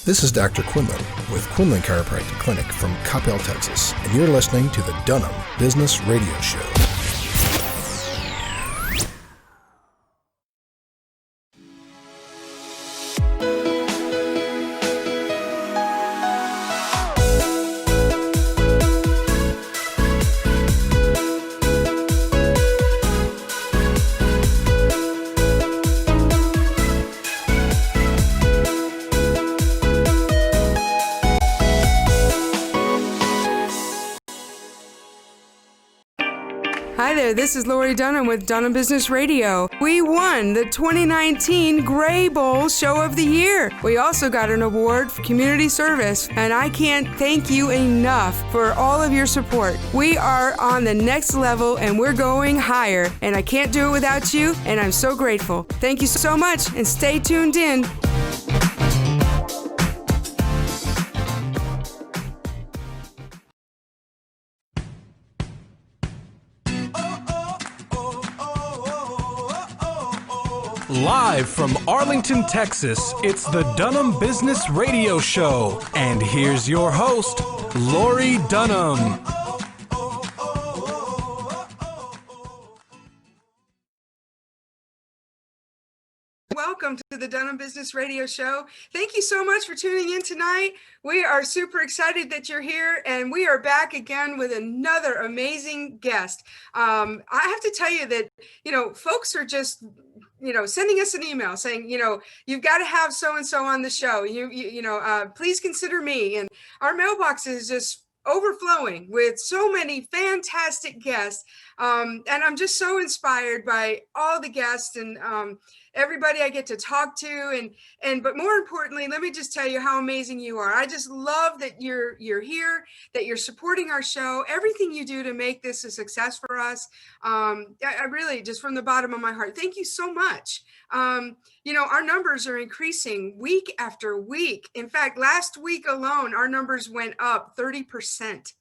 This is Dr. Quinlan with Quinlan Chiropractic Clinic from Coppell, Texas, and you're listening to the Dunham Business Radio Show. Hi there, this is Lori Dunham with Dunham Business Radio. We won the 2019 Gray Bowl Show of the Year. We also got an award for community service, and I can't thank you enough for all of your support. We are on the next level, and we're going higher, and I can't do it without you, and I'm so grateful. Thank you so much, and stay tuned in. Live from Arlington, Texas, it's the Dunham Business Radio Show. And here's your host, Lori Dunham. Welcome to the Dunham Business Radio Show. Thank you so much for tuning in tonight. We are super excited that you're here, and we are back again with another amazing guest. I have to tell you that, folks are just, sending us an email saying, you've got to have so-and-so on the show. Please consider me. And our mailbox is just overflowing with so many fantastic guests. And I'm just so inspired by all the guests and everybody I get to talk to. But more importantly, let me just tell you how amazing you are. I just love that you're here, that you're supporting our show, everything you do to make this a success for us. I really, just from the bottom of my heart, thank you so much. Our numbers are increasing week after week. In fact, last week alone, our numbers went up 30%. 30%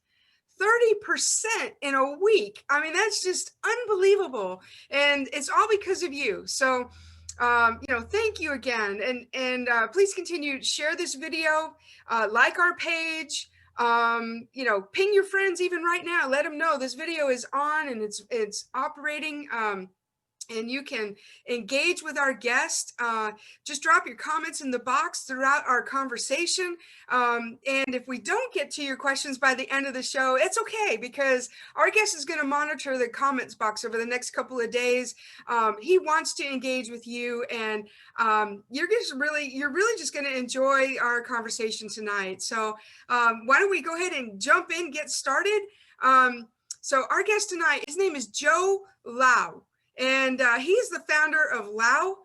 in a week. I mean, that's just unbelievable. And it's all because of you. So, thank you again. And please continue to share this video, like our page, ping your friends even right now. Let them know this video is on and it's operating. And you can engage with our guest. Just drop your comments in the box throughout our conversation. And if we don't get to your questions by the end of the show, it's okay, because our guest is going to monitor the comments box over the next couple of days. He wants to engage with you, and you're really just going to enjoy our conversation tonight. So why don't we go ahead and jump in, get started. So our guest tonight, his name is Joe Lau. And he's the founder of Lau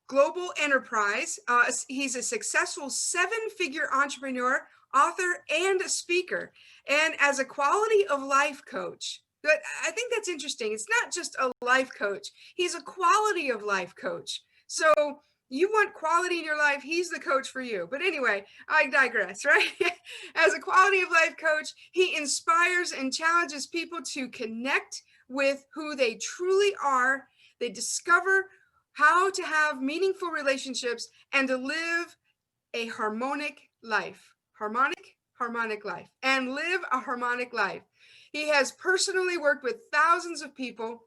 Global Enterprise. He's a successful 7-figure entrepreneur, author, and a speaker. And as a quality of life coach, but I think that's interesting. It's not just a life coach. He's a quality of life coach. So you want quality in your life, he's the coach for you. But anyway, I digress, right? As a quality of life coach, he inspires and challenges people to connect with who they truly are. They discover how to have meaningful relationships and to live a harmonic life. Harmonic life. And live a harmonic life. He has personally worked with thousands of people,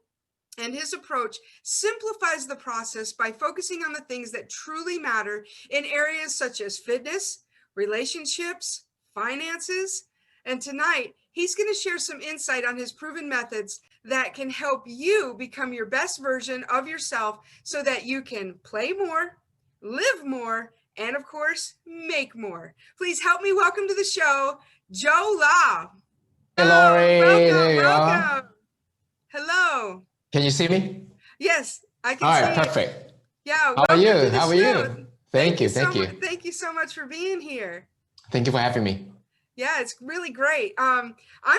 and his approach simplifies the process by focusing on the things that truly matter in areas such as fitness, relationships, finances. And tonight, he's going to share some insight on his proven methods that can help you become your best version of yourself so that you can play more, live more, and of course, make more. Please help me welcome to the show, Joe Lau. Hey, Lori. Welcome. Hello. Can you see me? Yes, I can All see right, you. perfect. Yeah. How are you? How are you? Thank you. Thank you so much for being here. Thank you for having me. Yeah, it's really great. I'm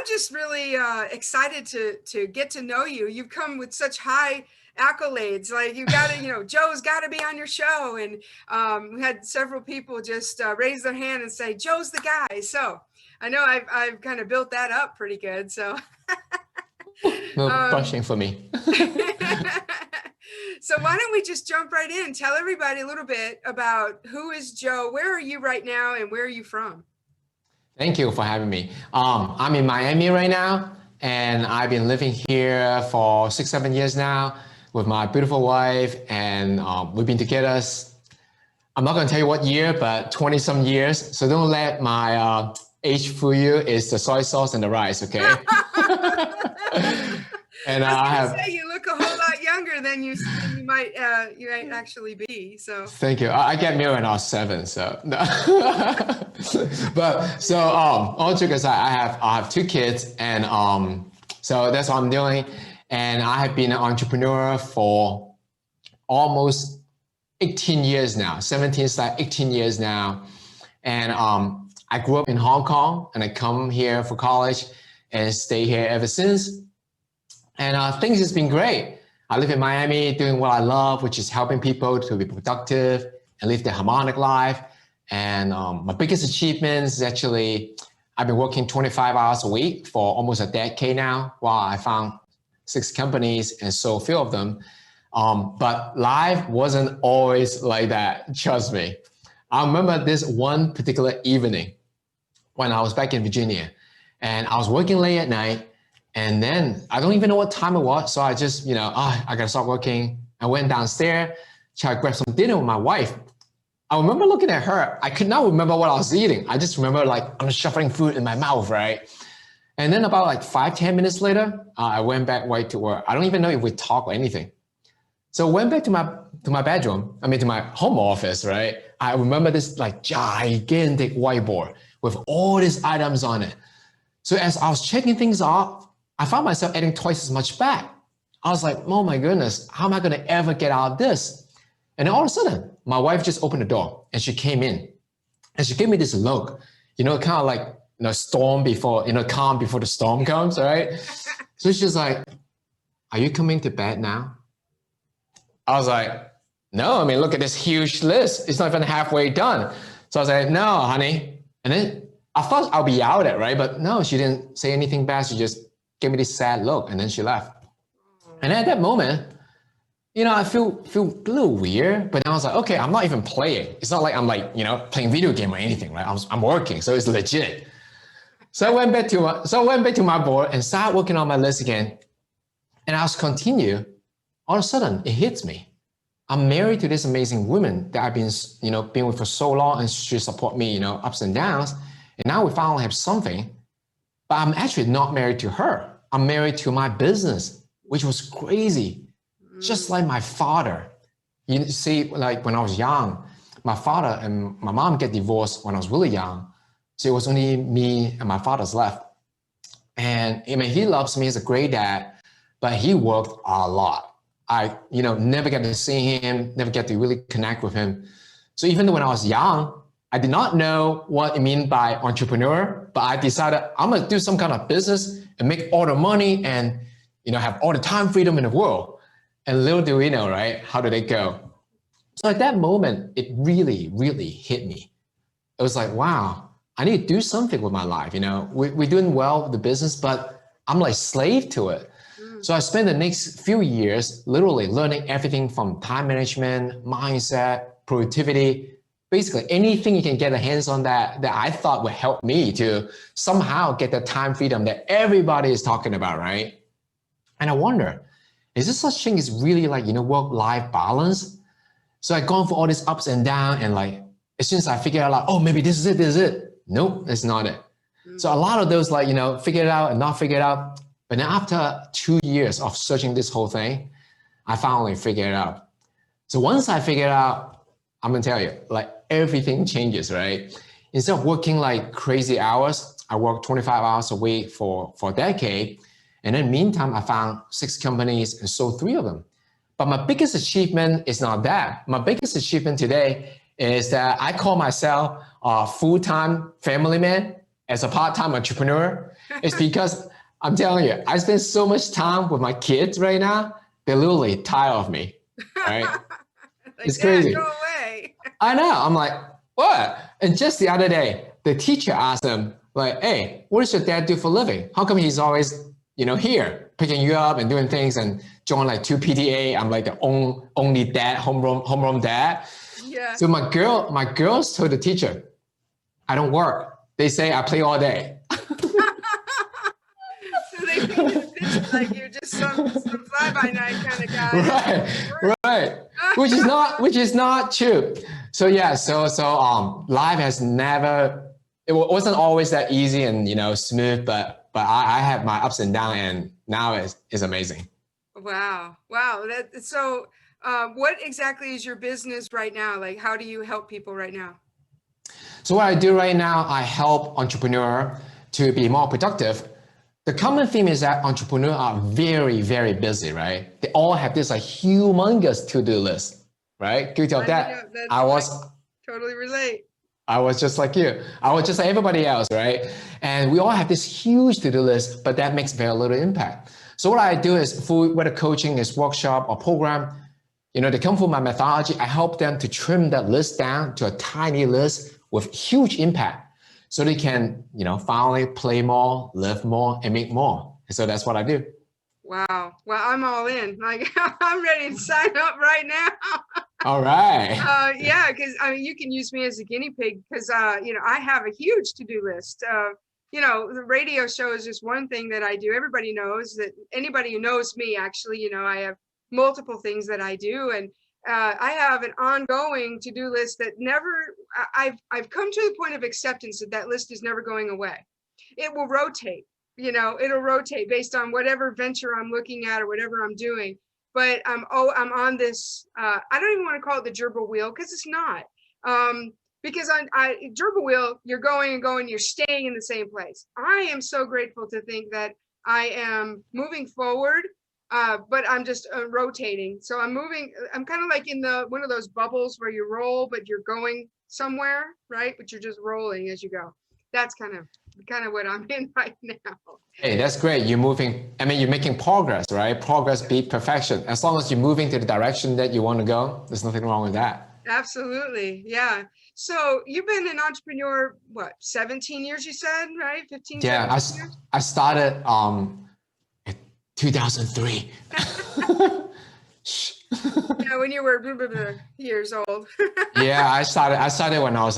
just really excited to get to know you. You've come with such high accolades. Like you got to, Joe's got to be on your show. And we had several people just raise their hand and say, Joe's the guy. So I know I've kind of built that up pretty good. So No pushing for me. So why don't we just jump right in? Tell everybody a little bit about who is Joe, where are you right now, and where are you from? Thank you for having me. I'm in Miami right now, and I've been living here for 6-7 years now with my beautiful wife, and we've been together. I'm not going to tell you what year, but 20 some years. So don't let my age fool you. It's the soy sauce and the rice, okay? And I was going to say you look a whole lot younger than you might actually be. So thank you. I get married when I was 7, so no. But so all jokes aside, I have 2 kids, and so that's what I'm doing. And I have been an entrepreneur for almost 18 years now, 17/18 years now. And I grew up in Hong Kong, and I come here for college and stay here ever since. And things has been great. I live in Miami doing what I love, which is helping people to be productive and live their harmonic life. And my biggest achievement is actually, I've been working 25 hours a week for almost a decade now, while I found 6 companies and sold a few of them. But life wasn't always like that, trust me. I remember this one particular evening when I was back in Virginia, and I was working late at night, and then I don't even know what time it was. So I just, I gotta stop working. I went downstairs, tried to grab some dinner with my wife. I remember looking at her. I could not remember what I was eating. I just remember I'm shuffling food in my mouth, right? And then about 5-10 minutes later, I went back right to work. I don't even know if we talked or anything. So I went back to my bedroom, to my home office, right? I remember this gigantic whiteboard with all these items on it. So as I was checking things off, I found myself adding twice as much back. I was like, oh my goodness, how am I gonna ever get out of this? And then all of a sudden, my wife just opened the door and she came in and she gave me this look, kind of like, storm before, calm before the storm comes, right? So she's like, are you coming to bed now? I was like, no, look at this huge list. It's not even halfway done. So I was like, no, honey. And then I thought I'll be out at, right? But no, she didn't say anything bad. She just gave me this sad look and then she left. And at that moment, I feel a little weird, but I was like, okay, I'm not even playing. It's not like I'm playing video game or anything, right? I'm working, so it's legit. So I went back to my board and started working on my list again. And as I continue, all of a sudden it hits me. I'm married to this amazing woman that I've been with for so long, and she support me, ups and downs. And now we finally have something, but I'm actually not married to her. I'm married to my business, which was crazy. Just like my father. You see, when I was young, my father and my mom get divorced when I was really young. So it was only me and my father's left. And he loves me, he's a great dad, but he worked a lot. I, never get to see him, never get to really connect with him. So even though when I was young, I did not know what it mean by entrepreneur, but I decided I'm gonna do some kind of business and make all the money and, have all the time freedom in the world. And little do we know, right? How did it go? So at that moment, it really, really hit me. It was like, wow, I need to do something with my life. We're doing well with the business, but I'm like slave to it. So I spent the next few years literally learning everything from time management, mindset, productivity, basically anything you can get a hands on that I thought would help me to somehow get the time freedom that everybody is talking about, right? And I wonder, is this such thing is really work-life balance? So I've gone for all these ups and downs, and as soon as I figure out oh, maybe this is it. Nope, that's not it. So a lot of those figure it out and not figure it out. But then after 2 years of searching this whole thing, I finally figured it out. So once I figured it out, I'm gonna tell you, everything changes, right? Instead of working crazy hours, I worked 25 hours a week for a decade. And then meantime, I found 6 companies and sold 3 of them. But my biggest achievement is not that. My biggest achievement today is that I call myself a full-time family man as a part-time entrepreneur. It's because I'm telling you, I spend so much time with my kids right now, they're literally tired of me, right? It's crazy. Go away. I know, I'm like, what? And just the other day, the teacher asked them, hey, what does your dad do for a living? How come he's always, here? picking you up and doing things and join like 2 PTA. I'm like the only dad, homeroom dad. Yeah. So my girls told the teacher, I don't work. They say I play all day. So they think it's like you're just some fly-by-night kind of guy. Right. Which is not true. So yeah, so life has never, it wasn't always that easy and smooth, but I had my ups and downs, and now it's amazing. Wow. So what exactly is your business right now? Like, how do you help people right now? So what I do right now, I help entrepreneurs to be more productive. The common theme is that entrepreneurs are very, very busy, right? They all have this like humongous to-do list, right? Can you tell that? I totally relate. I was just like you. I was just like everybody else, right? And we all have this huge to-do list, but that makes very little impact. So what I do is, whether coaching is workshop or program, they come from my methodology. I help them to trim that list down to a tiny list with huge impact, so they can, finally play more, live more, and make more. So that's what I do. Wow. Well, I'm all in. Like, I'm ready to sign up right now. All right. Yeah, because you can use me as a guinea pig, because I have a huge to-do list. The radio show is just one thing that I do. Everybody knows that. Anybody who knows me, actually, I have multiple things that I do, and I have an ongoing to-do list that never. I've come to the point of acceptance that list is never going away. It will rotate. It'll rotate based on whatever venture I'm looking at or whatever I'm doing. But I'm on this. I don't even want to call it the gerbil wheel, because it's not. Because gerbil wheel, you're going and going, you're staying in the same place. I am so grateful to think that I am moving forward, but I'm just rotating. So I'm moving. I'm kind of like in one of those bubbles where you roll, but you're going somewhere, right? But you're just rolling as you go. That's kind of what I'm in right now. Hey, that's great. You're moving. I mean, you're making progress, right? Progress beats perfection. As long as you're moving to the direction that you want to go, there's nothing wrong with that. Absolutely. Yeah. So you've been an entrepreneur, 17 years, you said, right? 15 years? Yeah, I started in 2003. Yeah, when you were years old. Yeah, I started when I was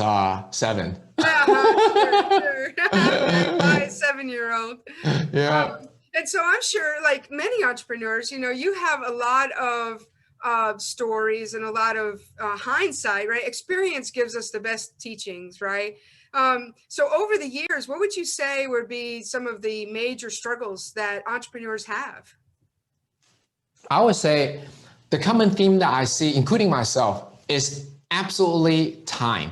7. Sure. My 7-year-old. Yeah. And so I'm sure, like many entrepreneurs, you have a lot of stories and a lot of hindsight, right? Experience gives us the best teachings, right? So over the years, what would you say would be some of the major struggles that entrepreneurs have? I would say the common theme that I see, including myself, is absolutely time.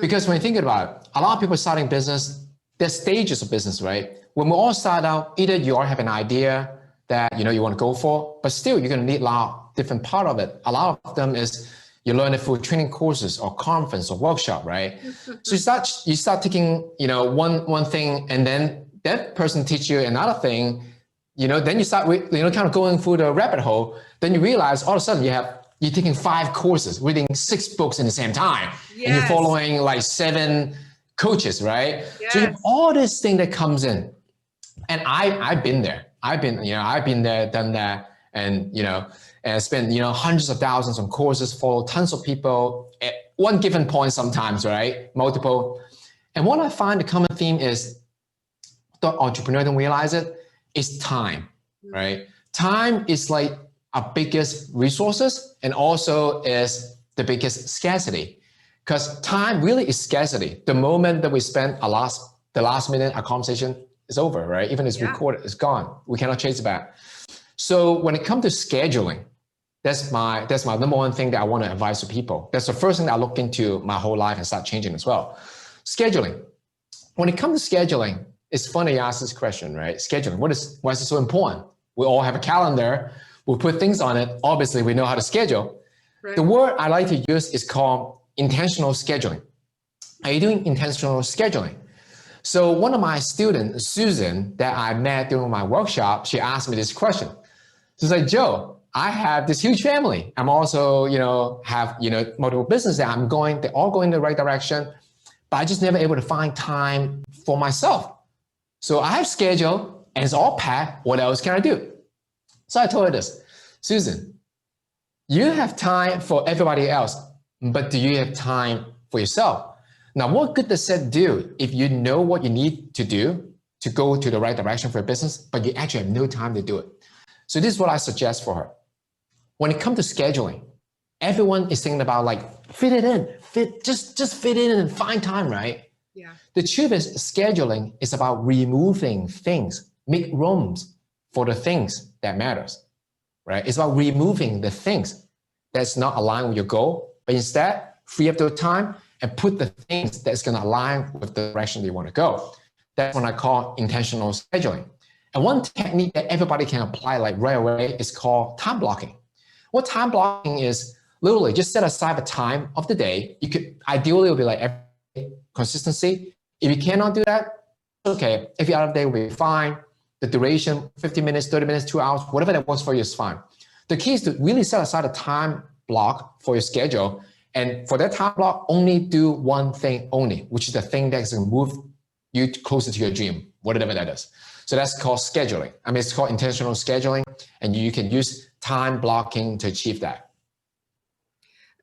Because when you think about it, a lot of people starting business, there's stages of business, right? When we all start out, either you all have an idea that you want to go for, but still you're going to need a lot of different part of it. A lot of them is you learn it through training courses or conference or workshop, right? So you start taking one thing, and then that person teach you another thing. Then you start kind of going through the rabbit hole. Then you realize all of a sudden you're taking 5 courses, reading 6 books in the same time, and you're following like 7 coaches, right? Yes. So you have all this thing that comes in, and I've been there. I've been there, done that, and and spent hundreds of thousands on courses, follow tons of people at one given point, sometimes, right? Multiple. And what I find the common theme is, the entrepreneur don't realize it, is time, right? Time is like our biggest resources, and also is the biggest scarcity, because time really is scarcity. The moment that we spend the last minute, our conversation is over, right? Even if it's recorded, it's gone. We cannot chase it back. So when it comes to scheduling, that's my number one thing that I want to advise to people. That's the first thing that I look into my whole life and start changing as well. Scheduling. When it comes to scheduling, it's funny you ask this question, right? Scheduling. Why is it so important? We all have a calendar. We put things on it. Obviously, we know how to schedule. Right. The word I like to use is called intentional scheduling. Are you doing intentional scheduling? So one of my students, Susan, that I met during my workshop, she asked me this question. She's like, Joe, I have this huge family. I'm also, have, multiple businesses that I'm going, they're all going in the right direction, but I just never able to find time for myself. So I have schedule, and it's all packed. What else can I do? So I told her this, Susan, you have time for everybody else, but do you have time for yourself? Now, what good does that do if you know what you need to do to go to the right direction for your business, but you actually have no time to do it? So this is what I suggest for her. When it comes to scheduling, everyone is thinking about like, fit it in, just fit it in and find time, right? Yeah. The truth is scheduling is about removing things, make rooms for the things that matters, right? It's about removing the things that's not aligned with your goal, but instead free up the time and put the things that's going to align with the direction you want to go. That's what I call intentional scheduling. And one technique that everybody can apply like right away is called time blocking. What time blocking is, literally just set aside a time of the day. You could ideally, it would be like every day, consistency. If you cannot do that, okay. Every other day will be fine. The duration, 15 minutes, 30 minutes, 2 hours, whatever that works for you is fine. The key is to really set aside a time block for your schedule. And for that time block, only do one thing only, which is the thing that's going to move you closer to your dream, whatever that is. So that's called scheduling. I mean, it's called intentional scheduling, and you can use time blocking to achieve that.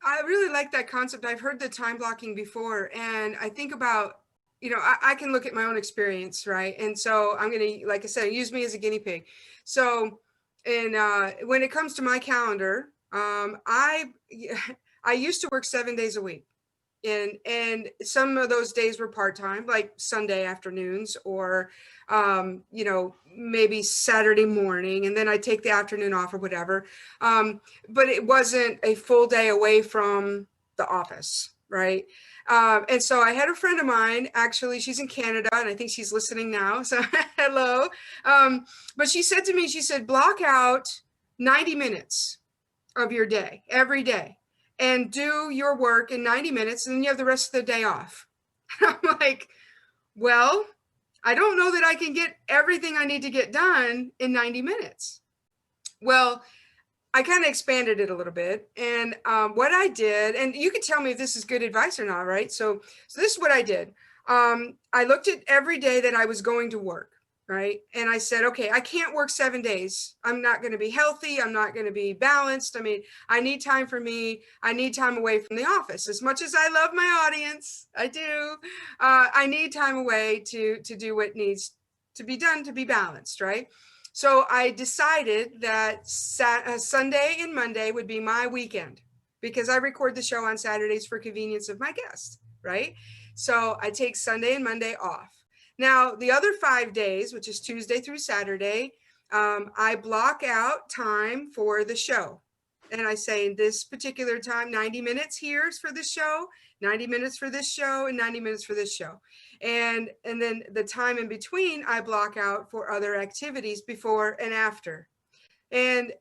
I really like that concept. I've heard the time blocking before, and I think about, I can look at my own experience, right? And so I'm going to, like I said, use me as a guinea pig. So, when it comes to my calendar, I used to work 7 days a week. And some of those days were part-time, like Sunday afternoons or, maybe Saturday morning, and then I take the afternoon off or whatever. But it wasn't a full day away from the office, right? And so I had a friend of mine, actually, she's in Canada, and I think she's listening now. So hello. But she said to me, she said, block out 90 minutes of your day, every day, and do your work in 90 minutes, and then you have the rest of the day off. I'm like, well, I don't know that I can get everything I need to get done in 90 minutes. Well, I kind of expanded it a little bit. And what I did, and you can tell me if this is good advice or not, right? So this is what I did. I looked at every day that I was going to work, right? And I said, okay, I can't work 7 days. I'm not going to be healthy. I'm not going to be balanced. I mean, I need time for me. I need time away from the office. As much as I love my audience, I do. I need time away to do what needs to be done to be balanced, right? So I decided that Sunday and Monday would be my weekend because I record the show on Saturdays for convenience of my guests, right? So I take Sunday and Monday off. Now, the other 5 days, which is Tuesday through Saturday, I block out time for the show. And I say in this particular time, 90 minutes here's for this show, 90 minutes for this show, and 90 minutes for this show. And then the time in between, I block out for other activities before and after. And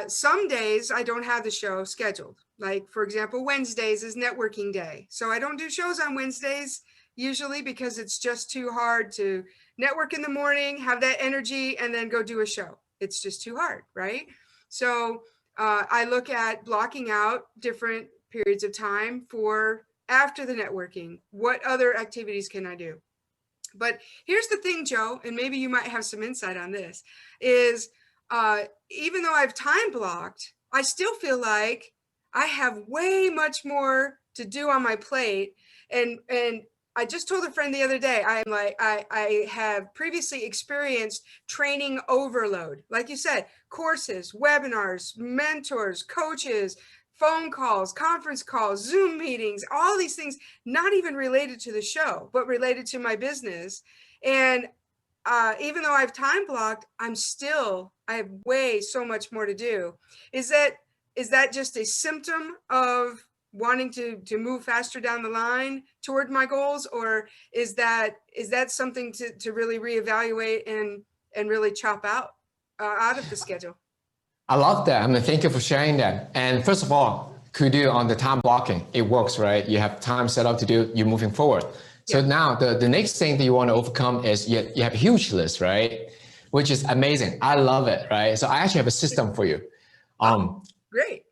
some days I don't have the show scheduled. Like, for example, Wednesdays is networking day. So I don't do shows on Wednesdays usually because it's just too hard to network in the morning, have that energy, and then go do a show. It's just too hard, right? So I look at blocking out different periods of time for after the networking. What other activities can I do? But here's the thing, Joe, and maybe you might have some insight on this, is even though I've time blocked, I still feel like I have way much more to do on my plate. And I just told a friend the other day, I have previously experienced training overload. Like you said, courses, webinars, mentors, coaches, phone calls, conference calls, Zoom meetings, all these things, not even related to the show, but related to my business. And even though I've time blocked, I have way so much more to do. Is that just a symptom of wanting to move faster down the line toward my goals, or is that something to really reevaluate and really chop out of the schedule? I love that. I mean, thank you for sharing that. And first of all, kudos on the time blocking. It works, right? You have time set up to do, you're moving forward. So yeah. Now the next thing that you want to overcome is you have a huge list, right? Which is amazing. I love it, right? So I actually have a system for you. Great.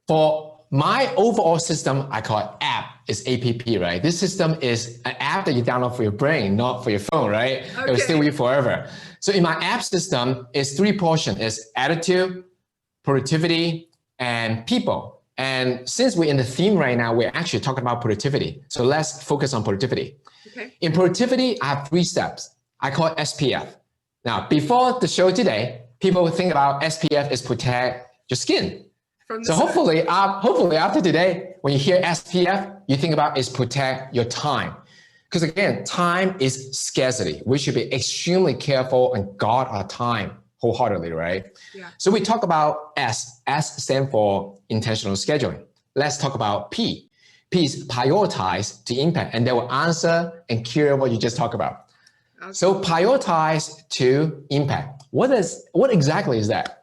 my overall system, I call it app, is APP, right? This system is an app that you download for your brain, not for your phone, right? Okay. It will stay with you forever. So in my app system, it's 3 portions. It's attitude, productivity, and people. And since we're in the theme right now, we're actually talking about productivity. So let's focus on productivity. Okay. In productivity, I have 3 steps. I call it SPF. Now, before the show today, people would think about SPF is protect your skin. So hopefully after today, when you hear SPF, you think about is protect your time. Because again, time is scarcity. We should be extremely careful and guard our time wholeheartedly, right? Yeah. So we talk about S. S stands for intentional scheduling. Let's talk about P. P is prioritize to impact, and they will answer and cure what you just talked about. Okay. So prioritize to impact. What exactly is that?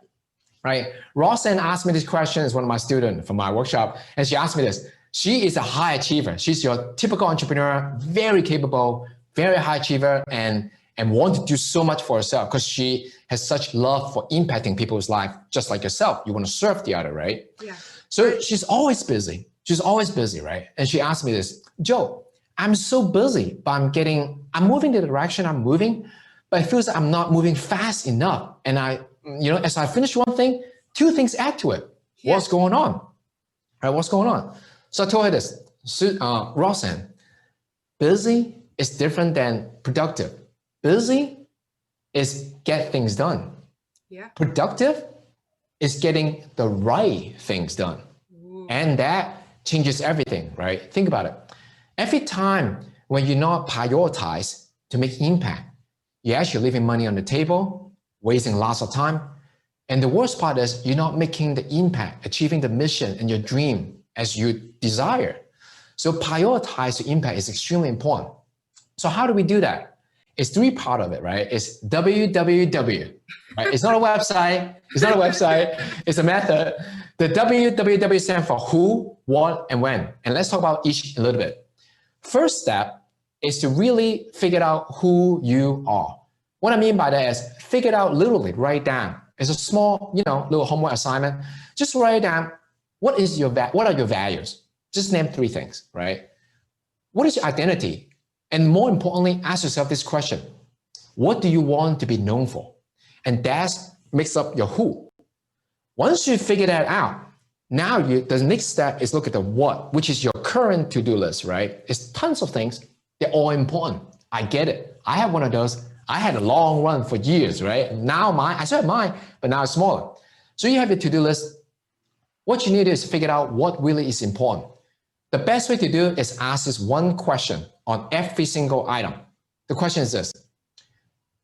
Right? Roxanne asked me this question, is one of my students from my workshop, and she asked me this. She is a high achiever. She's your typical entrepreneur, very capable, very high achiever, and want to do so much for herself because she has such love for impacting people's life, just like yourself. You want to serve the other, right? Yeah. So she's always busy. She's always busy, right? And she asked me this, Joe, I'm so busy, but I'm moving the direction I'm moving, but it feels like I'm not moving fast enough. And as I finish one thing, 2 things add to it. Yeah. What's going on? Right? What's going on? So I told her this, Roxanne, busy is different than productive. Busy is get things done. Yeah. Productive is getting the right things done. Ooh. And that changes everything, right? Think about it. Every time when you're not prioritized to make impact, you're actually leaving money on the table, wasting lots of time. And the worst part is you're not making the impact, achieving the mission and your dream as you desire. So prioritize the impact is extremely important. So how do we do that? It's 3 parts of it, right? It's WWW, right? It's not a website. It's a method. The WWW stands for who, what, and when. And let's talk about each a little bit. First step is to really figure out who you are. What I mean by that is figure it out literally, write down. It's a small, little homework assignment. Just write down what are your values? Just name 3 things, right? What is your identity? And more importantly, ask yourself this question. What do you want to be known for? And that makes up your who. Once you figure that out, now the next step is look at the what, which is your current to-do list, right? It's tons of things. They're all important. I get it. I have one of those. I had a long run for years, right? Now I still have mine, but now it's smaller. So you have your to-do list. What you need to do is figure out what really is important. The best way to do it is ask this one question on every single item. The question is this: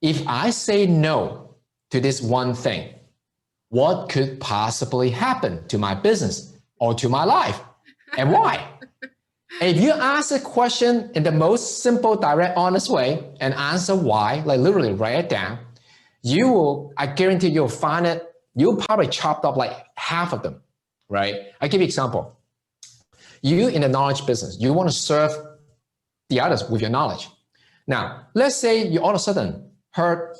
if I say no to this one thing, what could possibly happen to my business or to my life, and why? And if you ask a question in the most simple, direct, honest way and answer why, like literally write it down, I guarantee you'll find it, you'll probably chopped up like half of them, right? I'll give you an example. You in the knowledge business, you want to serve the others with your knowledge. Now, let's say you all of a sudden heard,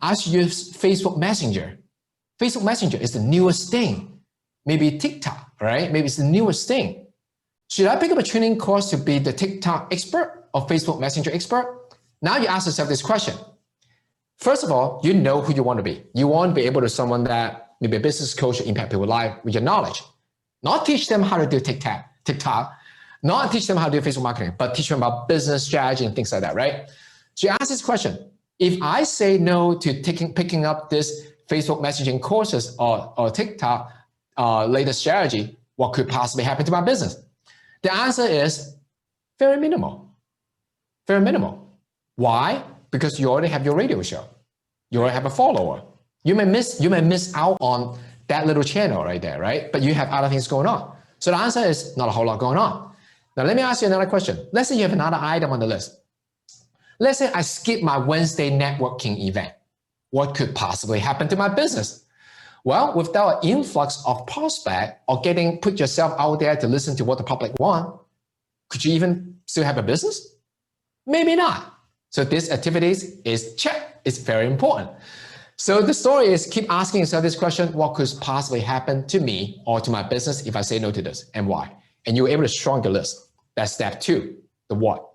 I should use Facebook Messenger. Facebook Messenger is the newest thing. Maybe TikTok, right? Maybe it's the newest thing. Should I pick up a training course to be the TikTok expert or Facebook Messenger expert? Now you ask yourself this question. First of all, you know who you want to be. You want to be able to someone that maybe a business coach or impact people's life with your knowledge. Not teach them how to do TikTok, not teach them how to do Facebook marketing, but teach them about business strategy and things like that, right? So you ask this question. If I say no to picking up this Facebook messaging courses or TikTok latest strategy, what could possibly happen to my business? The answer is very minimal. Very minimal. Why? Because you already have your radio show. You already have a follower. You may miss out on that little channel right there, right? But you have other things going on. So the answer is not a whole lot going on. Now let me ask you another question. Let's say you have another item on the list. Let's say I skip my Wednesday networking event. What could possibly happen to my business? Well, without an influx of prospect or put yourself out there to listen to what the public want, could you even still have a business? Maybe not. So these activities is check. It's very important. So the story is keep asking yourself this question: what could possibly happen to me or to my business if I say no to this, and why? And you're able to shrink your list. That's step 2, the what.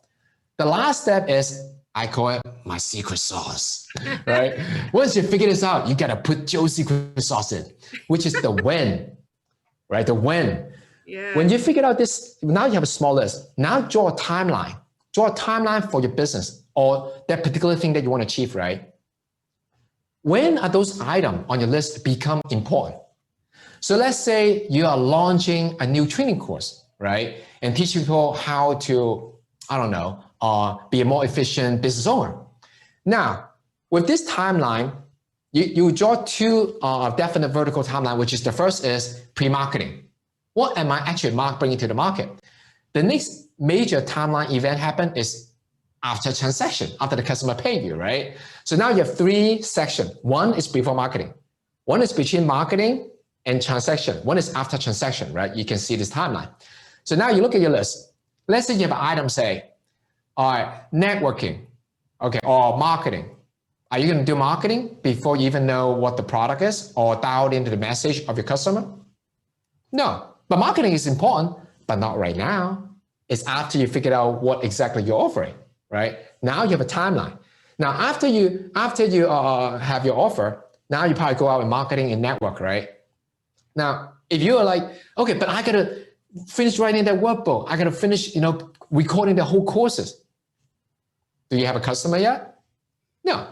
The last step is, I call it my secret sauce, right? Once you figure this out, you got to put Joe's secret sauce in, which is the when, right? The when. Yeah. When you figure out this, now you have a small list. Now draw a timeline. Draw a timeline for your business or that particular thing that you want to achieve, right? When are those items on your list become important? So let's say you are launching a new training course, right? And teach people how to, I don't know, be a more efficient business owner. Now, with this timeline, you draw 2 definite vertical timeline, which is the first is pre-marketing. What am I actually bringing to the market? The next major timeline event happen is after transaction, after the customer paid you, right? So now you have 3 sections. One is before marketing. One is between marketing and transaction. One is after transaction, right? You can see this timeline. So now you look at your list. Let's say you have an item, say, all right, networking, okay, or marketing. Are you going to do marketing before you even know what the product is or dial into the message of your customer? No, but marketing is important, but not right now. It's after you figure out what exactly you're offering, right? Now you have a timeline. Now, after you have your offer, now you probably go out and marketing and network, right? Now, if you are like, okay, but I got to finish writing that workbook. I got to finish, recording the whole courses. Do you have a customer yet? No.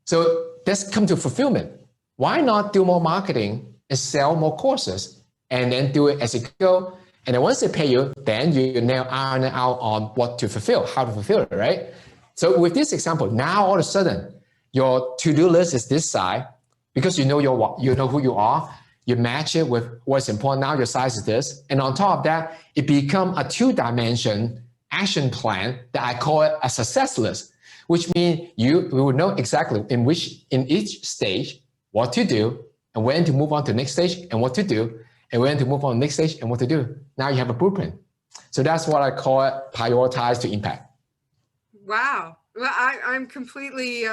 So let's come to fulfillment. Why not do more marketing and sell more courses and then do it as you go? And then once they pay you, then you now iron out on what to fulfill, how to fulfill it, right? So with this example, now all of a sudden, your to-do list is this side because you know who you are. You match it with what's important. Now your size is this. And on top of that, it becomes a 2-dimension action plan that I call it a success list, which means you will know exactly in each stage what to do and when to move on to the next stage and what to do and when to move on to the next stage and what to do. Now you have a blueprint. So that's what I call it, prioritize to impact. Wow. Well, I'm completely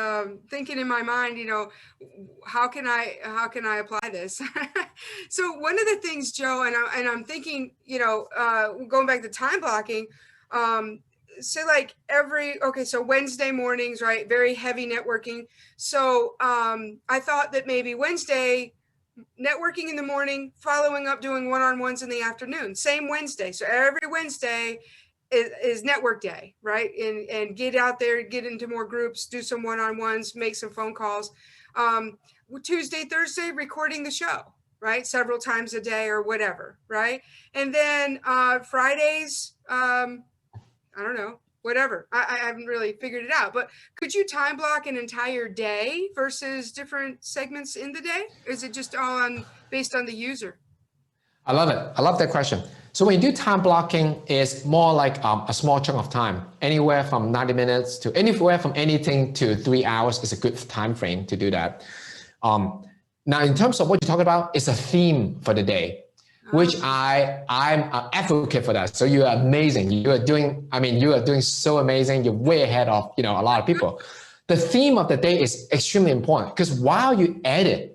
thinking in my mind, how can I apply this? So one of the things, Joe, and I'm thinking, going back to time blocking, so like so Wednesday mornings, right? Very heavy networking. So I thought that maybe Wednesday, networking in the morning, following up doing one-on-ones in the afternoon, same Wednesday. So every Wednesday is network day, right? And get out there, get into more groups, do some one-on-ones, make some phone calls. Tuesday, Thursday, recording the show, right? Several times a day or whatever, right? And then Fridays, I don't know, whatever. I haven't really figured it out, but could you time block an entire day versus different segments in the day? Or is it just based on the user? I love it. I love that question. So when you do time blocking, it's more like a small chunk of time. Anywhere from 90 minutes to anywhere from anything to 3 hours is a good time frame to do that. Now, in terms of what you're talking about, it's a theme for the day, which I'm an advocate for that. So you are amazing. You are doing so amazing. You're way ahead of a lot of people. The theme of the day is extremely important because while you edit,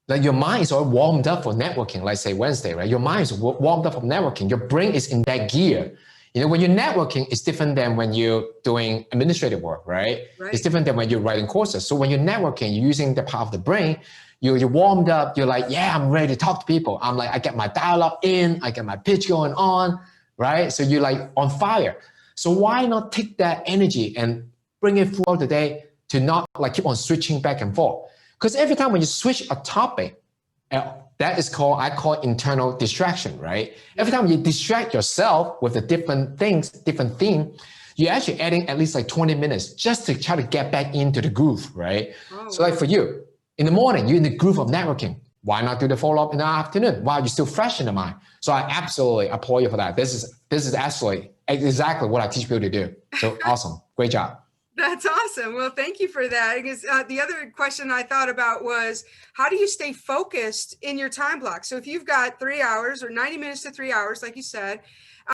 like your mind is all warmed up for networking, like say Wednesday, right? Your mind is warmed up for networking. Your brain is in that gear. When you're networking, it's different than when you're doing administrative work, right? It's different than when you're writing courses. So when you're networking, you're using the part of the brain, you're warmed up. You're like, yeah, I'm ready to talk to people. I'm like, I get my dialogue in, I get my pitch going on, right? So you're like on fire. So why not take that energy and bring it throughout the day to not like keep on switching back and forth? Because every time when you switch a topic, that is I call internal distraction, right? Every time you distract yourself with a different theme, you're actually adding at least like 20 minutes just to try to get back into the groove, right? Oh. So like for you, in the morning, you're in the groove of networking. Why not do the follow-up in the afternoon while you're still fresh in the mind? So I absolutely applaud you for that. This is absolutely exactly what I teach people to do. So awesome. Great job. That's awesome. Well, thank you for that. Because the other question I thought about was, how do you stay focused in your time block? So if you've got 3 hours or 90 minutes to 3 hours, like you said,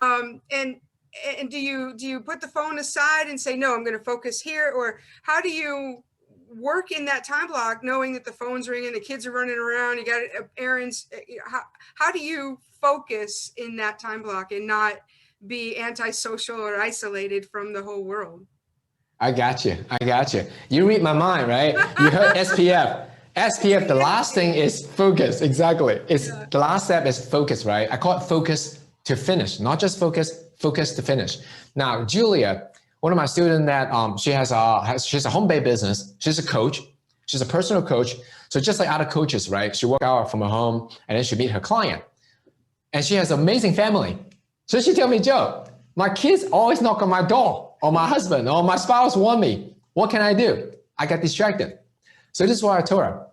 and do you put the phone aside and say, no, I'm going to focus here? Or work in that time block, knowing that the phone's ringing, the kids are running around, you got errands? How do you focus in that time block and not be antisocial or isolated from the whole world? I got you. You read my mind, right? You heard SPF. SPF, the last thing is focus. Exactly. The last step is focus, right? I call it focus to finish, not just focus to finish. Now, Julia, one of my students that she has a home-based business. She's a coach. She's a personal coach. So just like other coaches, right? She works out from her home and then she meet her client. And she has an amazing family. So she tell me, Joe, my kids always knock on my door, or my husband or my spouse want me. What can I do? I got distracted. So this is what I told her.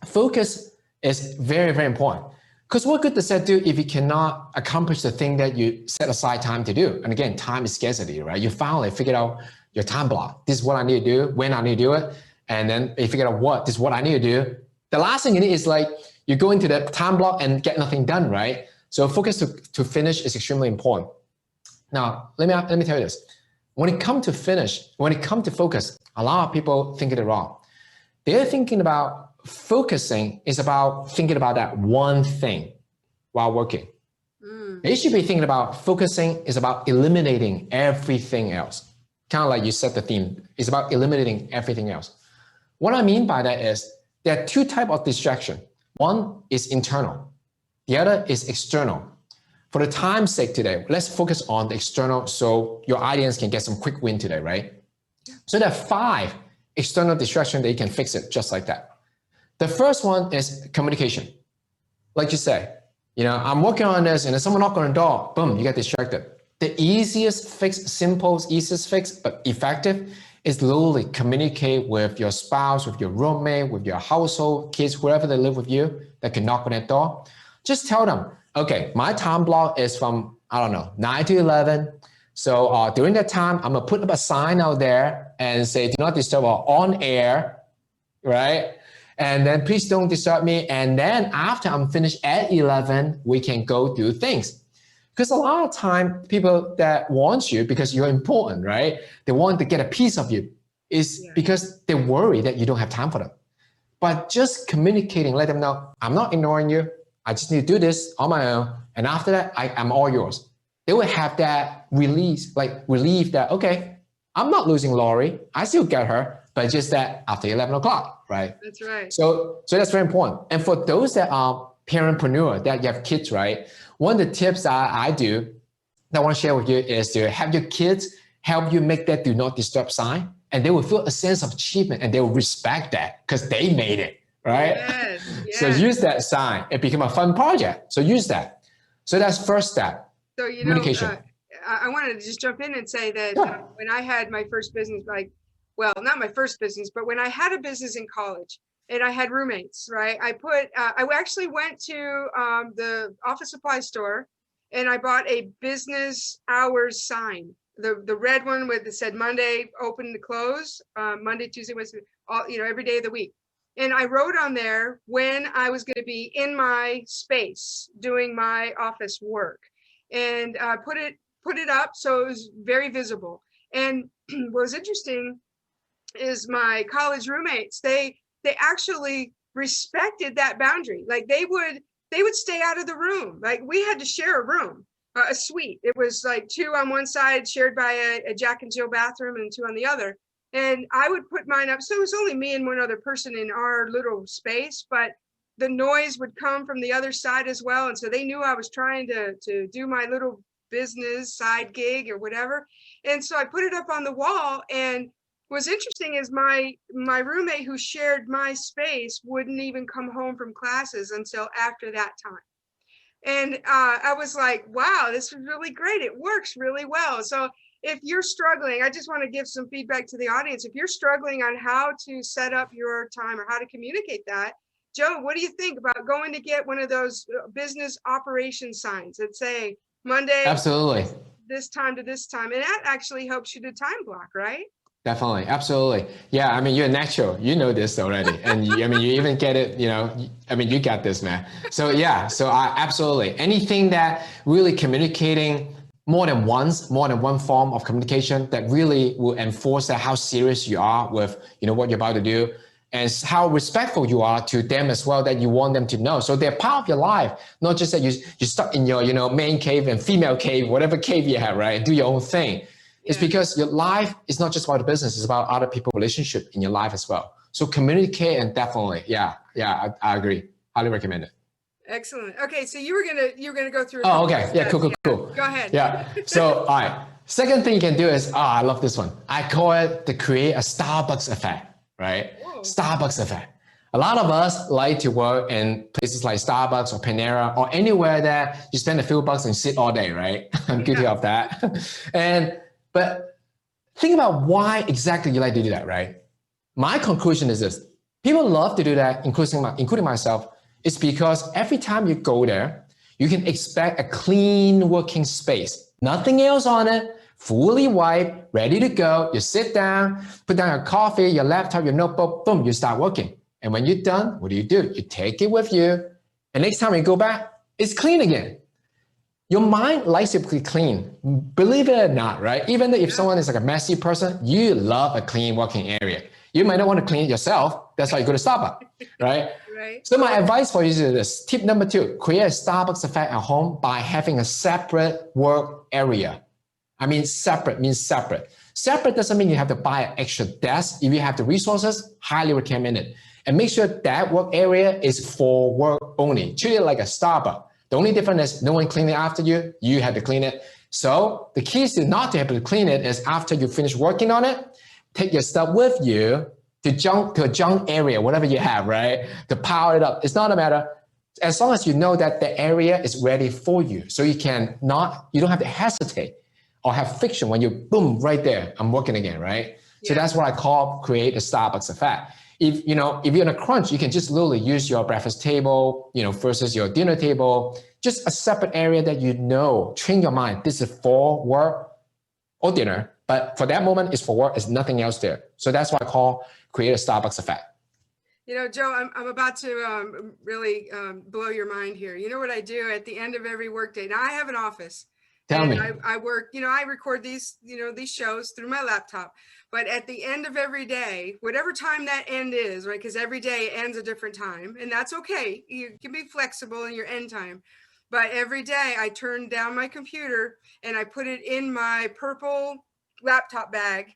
Focus is very, very important. Because what good does that do if you cannot accomplish the thing that you set aside time to do? And again, time is scarcity, right? You finally figured out your time block. This is what I need to do, when I need to do it. And then you figure out this is what I need to do. The last thing you need is like, you go into the time block and get nothing done, right? So focus to finish is extremely important. Now, let me tell you this. When it comes to focus, a lot of people think it wrong. They're thinking about focusing is about thinking about that one thing while working. They should be thinking about focusing is about eliminating everything else. Kind of like you set the theme. It's about eliminating everything else. What I mean by that is there are two types of distraction. One is internal. The other is external. For the time's sake today, let's focus on the external so your audience can get some quick win today, right? So there are 5 external distractions that you can fix it just like that. The first one is communication. Like you say, I'm working on this and then someone knocks on the door, boom, you get distracted. The easiest fix, easiest fix, but effective is literally communicate with your spouse, with your roommate, with your household, kids, whoever they live with you that can knock on that door. Just tell them, okay, my time block is from, 9 to 11. So during that time, I'm gonna put up a sign out there and say, do not disturb or on air, right? And then please don't disturb me. And then after I'm finished at 11, we can go do things. Because a lot of time, people that want you because you're important, right? They want to get a piece of you because they worry that you don't have time for them. But just communicating, let them know, I'm not ignoring you. I just need to do this on my own. And after that, I'm all yours. They will have that relief that, okay, I'm not losing Lori. I still get her, but just that after 11 o'clock, right? That's right. So that's very important. And for those that are parentpreneur, that you have kids, right? One of the tips that I do that I want to share with you is to have your kids help you make that do not disturb sign. And they will feel a sense of achievement and they will respect that because they made it, right? Yes. So use that sign. It became a fun project. So use that. So that's first step. So, communication. I wanted to just jump in and say that when I had my first business, not my first business, but when I had a business in college and I had roommates, right? I actually went to the office supply store and I bought a business hours sign, the red one with it said Monday open to close, Monday, Tuesday, Wednesday, every day of the week. And I wrote on there when I was going to be in my space doing my office work, and put it up so it was very visible. And what was interesting is my college roommates, they actually respected that boundary. Like they would stay out of the room. Like we had to share a room, a suite. It was like 2 on one side shared by a Jack and Jill bathroom and 2 on the other. And I would put mine up. So it was only me and one other person in our little space, but the noise would come from the other side as well. And so they knew I was trying to do my little business side gig or whatever. And so I put it up on the wall. And what's interesting is my roommate who shared my space wouldn't even come home from classes until after that time. And I was like, wow, this was really great. It works really well. So if you're struggling, I just want to give some feedback to the audience. If you're struggling on how to set up your time or how to communicate that, Joe, what do you think about going to get one of those business operation signs that say Monday, absolutely, this time to this time? And that actually helps you to time block, right? Definitely. Absolutely. Yeah. I mean, you're natural. You know this already. And you even get it, you got this, man. So yeah. So absolutely. Anything that really communicating more than one form of communication that really will enforce that how serious you are with, what you're about to do, and how respectful you are to them as well, that you want them to know. So they're part of your life, not just that you're stuck in your, main cave and female cave, whatever cave you have, right? And do your own thing. Yeah. It's because your life is not just about the business, it's about other people's relationship in your life as well. So communicate, and definitely, I agree. Highly recommend it. Excellent. Okay, so you were gonna go through. Oh, okay. Yeah, cool. Go ahead. Yeah. So, all right. Second thing you can do is, I love this one. I call it to create a Starbucks effect, right? Whoa. Starbucks effect. A lot of us like to work in places like Starbucks or Panera or anywhere that you spend a few bucks and sit all day, right? I'm guilty of that. But think about why exactly you like to do that, right? My conclusion is this: people love to do that, including myself. It's because every time you go there, you can expect a clean working space, nothing else on it, fully wiped, ready to go. You sit down, put down your coffee, your laptop, your notebook, boom, you start working. And when you're done, what do? You take it with you, and next time you go back, it's clean again. Your mind likes it to be clean, believe it or not, right? Even if someone is like a messy person, you love a clean working area. You might not want to clean it yourself. That's why you go to Starbucks, right? Right. So my advice for you is this. Tip number 2, create a Starbucks effect at home by having a separate work area. I mean, separate means separate. Separate doesn't mean you have to buy an extra desk. If you have the resources, highly recommend it. And make sure that work area is for work only. Treat it like a Starbucks. The only difference is no one clean it after you. You have to clean it. So the key to not to have to clean it is after you finish working on it, take your stuff with you to a junk area, whatever you have, right? To power it up. It's not a matter, as long as you know that the area is ready for you. So you don't have to hesitate or have friction when you, boom, right there, I'm working again, right? Yeah. So that's what I call create a Starbucks effect. If you're in a crunch, you can just literally use your breakfast table, versus your dinner table, just a separate area that train your mind. This is for work or dinner, but for that moment, it's for work, it's nothing else there. So that's what I call create a Starbucks effect. Joe, I'm about to really blow your mind here. You know what I do at the end of every workday? Now I have an office. Tell me. I work, I record these, these shows through my laptop. But at the end of every day, whatever time that end is, right? Because every day ends a different time, and that's okay. You can be flexible in your end time. But every day I turn down my computer and I put it in my purple laptop bag,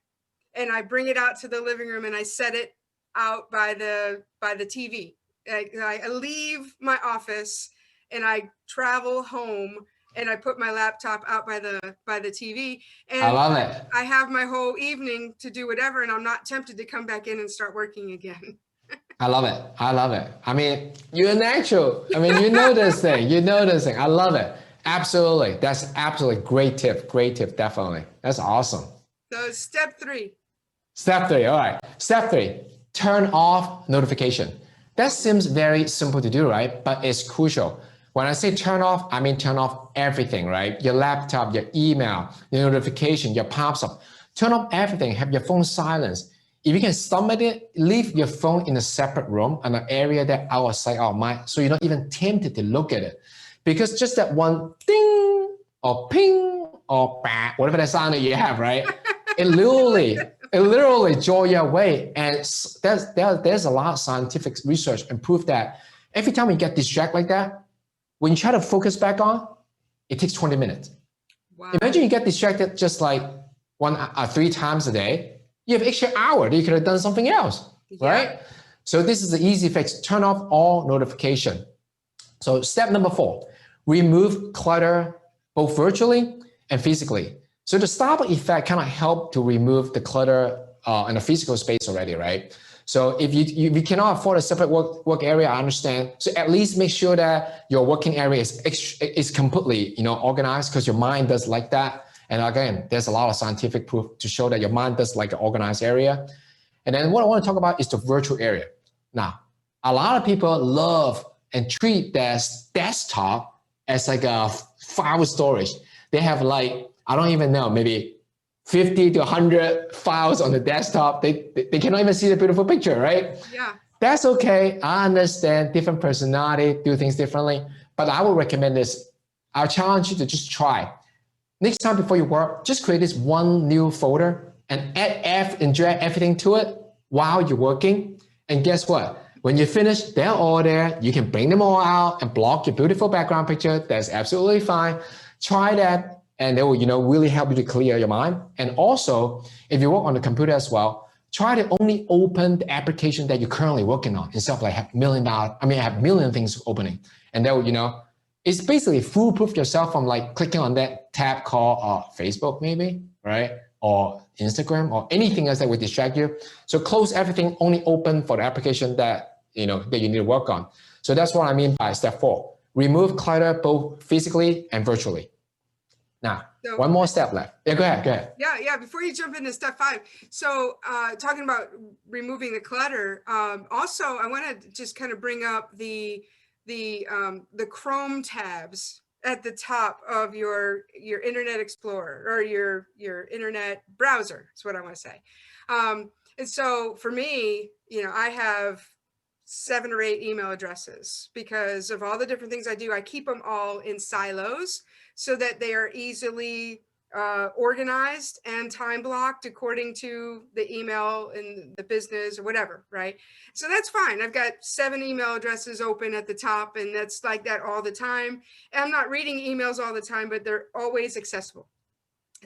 and I bring it out to the living room and I set it out by the TV. I leave my office and I travel home and I put my laptop out by the TV. And I love it. I have my whole evening to do whatever, and I'm not tempted to come back in and start working again. I love it. I mean, you're natural. I mean, this thing. I love it. Absolutely. That's absolutely great tip. Definitely. That's awesome. So step 3. All right. Step 3, turn off notification. That seems very simple to do, right? But it's crucial. When I say turn off, I mean turn off everything, right? Your laptop, your email, your notification, your pop-up. Turn off everything. Have your phone silenced. If you can stomach it, leave your phone in a separate room, in an area that out of sight, out of mind, so you're not even tempted to look at it. Because just that one ding or ping or bah, whatever that sound that you have, right? It literally draw you away. And there's a lot of scientific research and proof that every time you get distracted like that, when you try to focus back on, it takes 20 minutes. Wow. Imagine you get distracted just like 3 times a day. You have extra hour that you could have done something else, right? So this is the easy fix. Turn off all notification. So step number 4, remove clutter both virtually and physically. So the Starbucks effect kind of help to remove the clutter in a physical space already, right? So if you cannot afford a separate work area, I understand. So at least make sure that your working area is completely organized, because your mind does like that. And again, there's a lot of scientific proof to show that your mind does like an organized area. And then what I want to talk about is the virtual area. Now, a lot of people love and treat their desktop as like a file storage. They have like, I don't even know, maybe 50 to 100 files on the desktop. They cannot even see the beautiful picture, right? Yeah. That's okay. I understand different personality, do things differently. But I would recommend this. I'll challenge you to just try. next time before you work, just create this one new folder and and drag everything to it while you're working. And guess what? When you finish, they're all there. You can bring them all out and block your beautiful background picture. That's absolutely fine. Try that, and they will, really help you to clear your mind. And also, if you work on the computer as well, try to only open the application that you're currently working on instead of like have million things opening. And that will, it's basically foolproof yourself from like clicking on that tab called Facebook maybe, right? Or Instagram or anything else that would distract you. So close everything, only open for the application that you need to work on. So that's what I mean by step 4. Remove clutter both physically and virtually. Now, one more step left. Yeah, go ahead. Yeah. Before you jump into step 5. So talking about removing the clutter, also I want to just kind of bring up the Chrome tabs at the top of your Internet Explorer or your internet browser is what I want to say. And so for me, I have 7 or 8 email addresses because of all the different things I do. I keep them all in silos so that they are easily organized and time blocked according to the email and the business or whatever, right? So that's fine. I've got 7 email addresses open at the top, and that's like that all the time. And I'm not reading emails all the time, but they're always accessible.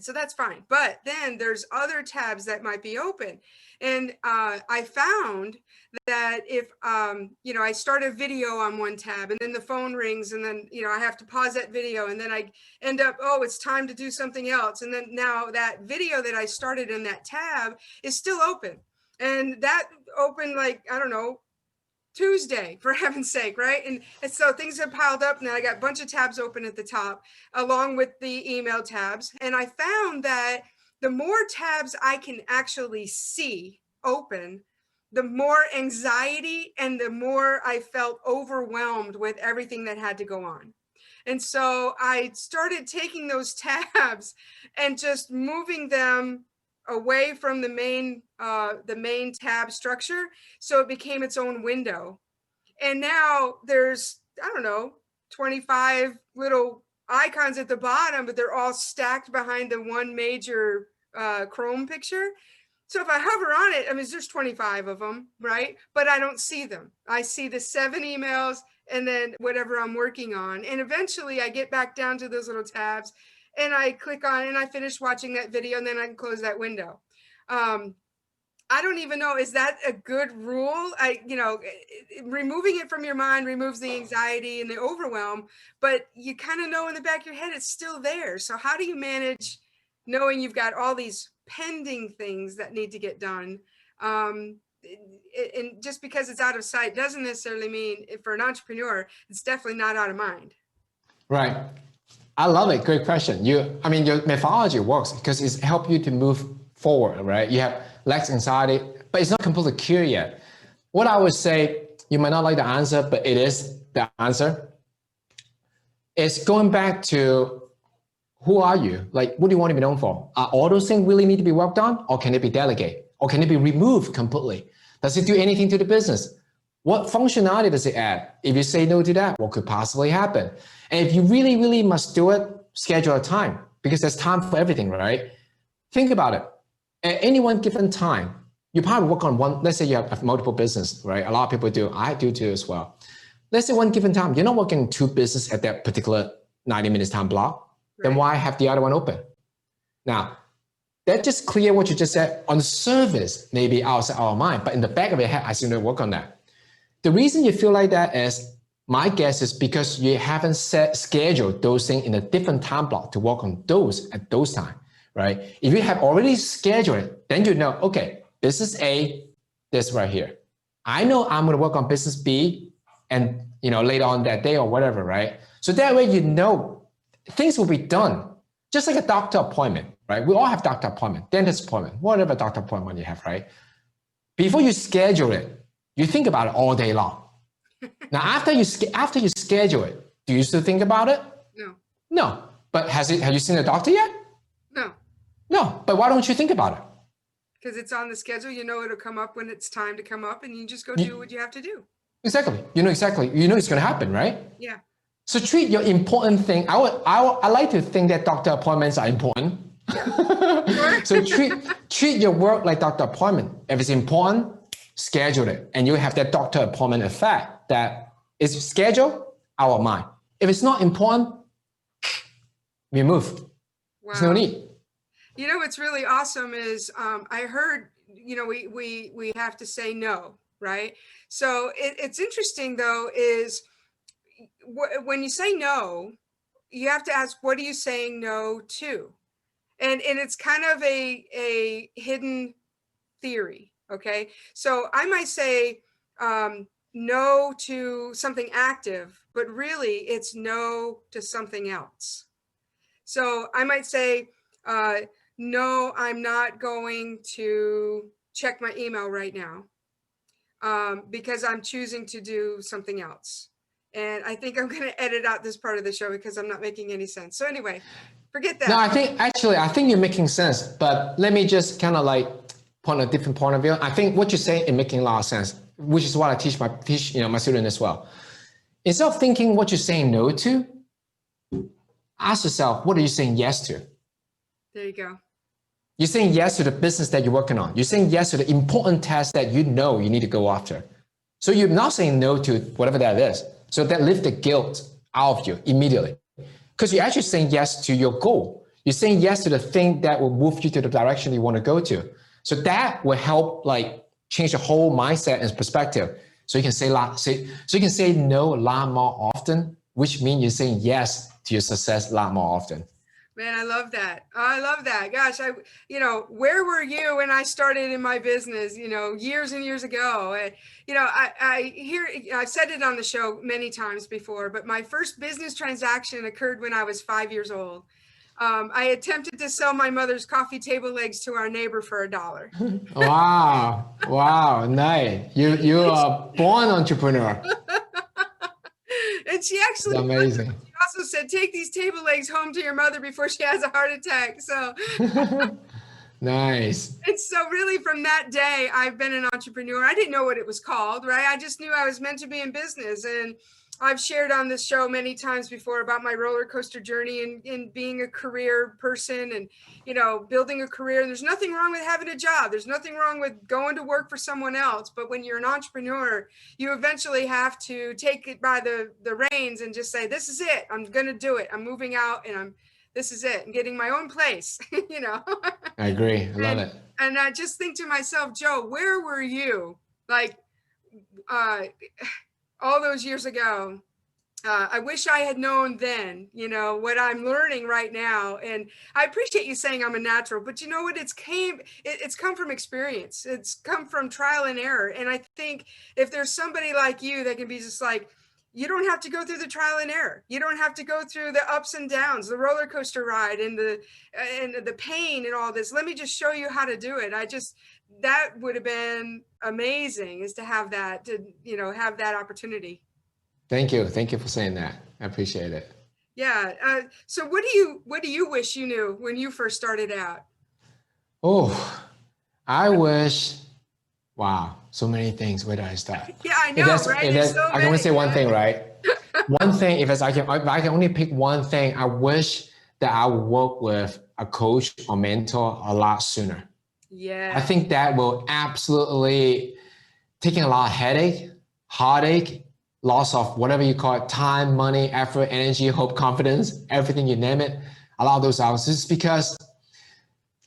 So that's fine. But then there's other tabs that might be open. And I found that if, I start a video on one tab and then the phone rings and then, I have to pause that video and then I end up, it's time to do something else. And then now that video that I started in that tab is still open. And that opened Tuesday, for heaven's sake, right? And so things have piled up. Now I got a bunch of tabs open at the top along with the email tabs. And I found that the more tabs I can actually see open, the more anxiety and the more I felt overwhelmed with everything that had to go on. And so I started taking those tabs and just moving them away from the main tab structure. So it became its own window. And now there's, 25 little icons at the bottom, but they're all stacked behind the one major Chrome picture. So if I hover on it, there's 25 of them, right? But I don't see them. I see the 7 emails and then whatever I'm working on. And eventually I get back down to those little tabs and I click on it and I finish watching that video and then I can close that window. I don't even know, is that a good rule? Removing it from your mind removes the anxiety and the overwhelm, but you kind of know in the back of your head, it's still there. So how do you manage knowing you've got all these pending things that need to get done? And just because it's out of sight doesn't necessarily mean, for an entrepreneur, it's definitely not out of mind. Right. I love it. Great question. Your methodology works because it's helped you to move forward, right? You have less anxiety, but it's not completely clear yet. What I would say, you might not like the answer, but it is the answer. It's going back to who are you? Like, what do you want to be known for? Are all those things really need to be worked on, or can it be delegated, or can it be removed completely? Does it do anything to the business? What functionality does it add? If you say no to that, what could possibly happen? And if you really, really must do it, schedule a time, because there's time for everything, right? Think about it. At any one given time, you probably work on one, let's say you have multiple business, right? A lot of people do, I do too as well. Let's say one given time, you're not working 2 business at that particular 90 minutes time block, right. Then why have the other one open? Now, that just clear what you just said. On the surface, maybe outside our mind, but in the back of your head, I still need to work on that. The reason you feel like that is, my guess is because you haven't scheduled those things in a different time block to work on those at those times. Right? If you have already scheduled it, then you know, okay, business A, this right here. I know I'm going to work on business B and, later on that day or whatever, right? So that way, things will be done. Just like a doctor appointment, right? We all have doctor appointment, dentist appointment, whatever doctor appointment you have, right? Before you schedule it, you think about it all day long. Now, after you schedule it, do you still think about it? No. No. But have you seen a doctor yet? No, but why don't you think about it? Because it's on the schedule. It'll come up when it's time to come up and you just go do what you have to do. Exactly. You know it's going to happen, right? Yeah. So treat your important thing. I like to think that doctor appointments are important. So treat your work like doctor appointment. If it's important, schedule it, and you have that doctor appointment effect that is scheduled out of mind. If it's not important, remove. Wow. There's no need. You know what's really awesome is I heard, you know, we have to say no, right? So it's interesting though is when you say no, you have to ask, what are you saying no to? And it's kind of a hidden theory, okay? So I might say no to something active, but really it's no to something else. So I might say, no, I'm not going to check my email right now because I'm choosing to do something else. And I think I'm going to edit out this part of the show because I'm not making any sense. So anyway, forget that. No, I think you're making sense, but let me just kind of like point a different point of view. I think what you're saying is making a lot of sense, which is what I teach my students as well. Instead of thinking what you're saying no to, ask yourself, what are you saying yes to? There you go. You're saying yes to the business that you're working on. You're saying yes to the important task that you know you need to go after. So you're not saying no to whatever that is. So that lift the guilt out of you immediately. Because you're actually saying yes to your goal. You're saying yes to the thing that will move you to the direction you want to go to. So that will help like change the whole mindset and perspective. So you can say no a lot more often, which means you're saying yes to your success a lot more often. Man, I love that. I love that. Gosh, where were you when I started in my business, years and years ago? I've said it on the show many times before, but my first business transaction occurred when I was 5 years old. I attempted to sell my mother's coffee table legs to our neighbor for $1. Wow, nice. You are born entrepreneur. And she actually, that's amazing. She also said, take these table legs home to your mother before she has a heart attack. So nice. And so really from that day, I've been an entrepreneur. I didn't know what it was called, right? I just knew I was meant to be in business. And I've shared on this show many times before about my roller coaster journey and being a career person and, building a career. There's nothing wrong with having a job. There's nothing wrong with going to work for someone else. But when you're an entrepreneur, you eventually have to take it by the reins and just say, this is it. I'm going to do it. I'm moving out and this is it. I'm getting my own place, I agree. I love it. And I just think to myself, Joe, where were you? Like, all those years ago, I wish I had known then, what I'm learning right now. And I appreciate you saying I'm a natural, but you know what? It's come from experience. It's come from trial and error. And I think if there's somebody like you that can be just like, you don't have to go through the trial and error. You don't have to go through the ups and downs, the roller coaster ride and the pain and all this. Let me just show you how to do it. That would have been amazing, is to have that, have that opportunity. Thank you. Thank you for saying that. I appreciate it. Yeah. So what do you wish you knew when you first started out? Oh, I wish, wow, so many things. Where do I start? Yeah, I know, right? I can only say one thing, right? One thing, if I can only pick one thing, I wish that I would work with a coach or mentor a lot sooner. Yeah. I think that will absolutely taking a lot of heartache, loss of whatever you call it, time, money, effort, energy, hope, confidence, everything you name it, a lot of those hours, just because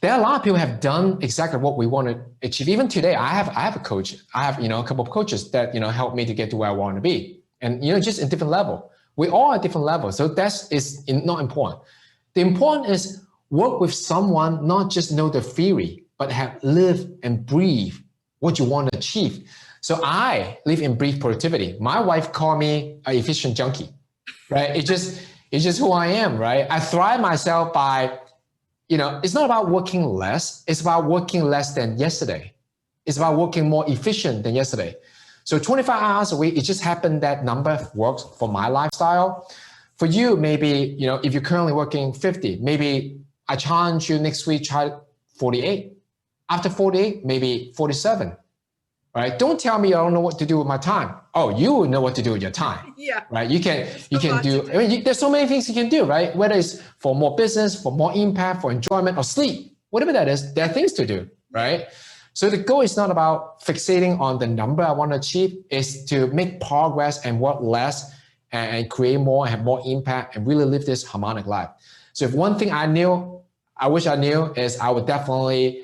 there are a lot of people have done exactly what we want to achieve. Even today, I have a coach. I have, a couple of coaches that, help me to get to where I want to be. And, just in different level. We all at different levels. So is not important. The important is work with someone, not just know the theory, but have live and breathe what you want to achieve. So I live and breathe productivity. My wife called me an efficient junkie, right? It's just who I am, right? I thrive myself by, it's not about working less. It's about working less than yesterday. It's about working more efficient than yesterday. So 25 hours a week, it just happened that number works for my lifestyle. For you, maybe, if you're currently working 50, maybe I challenge you next week, try 48. After 48, maybe 47, right? Don't tell me I don't know what to do with my time. Oh, you will know what to do with your time. Yeah. Right? You can do, I mean, there's so many things you can do, right? Whether it's for more business, for more impact, for enjoyment or sleep, whatever that is, there are things to do, right? So the goal is not about fixating on the number I want to achieve, it's to make progress and work less and create more and have more impact and really live this harmonic life. So if one thing I wish I knew is I would definitely,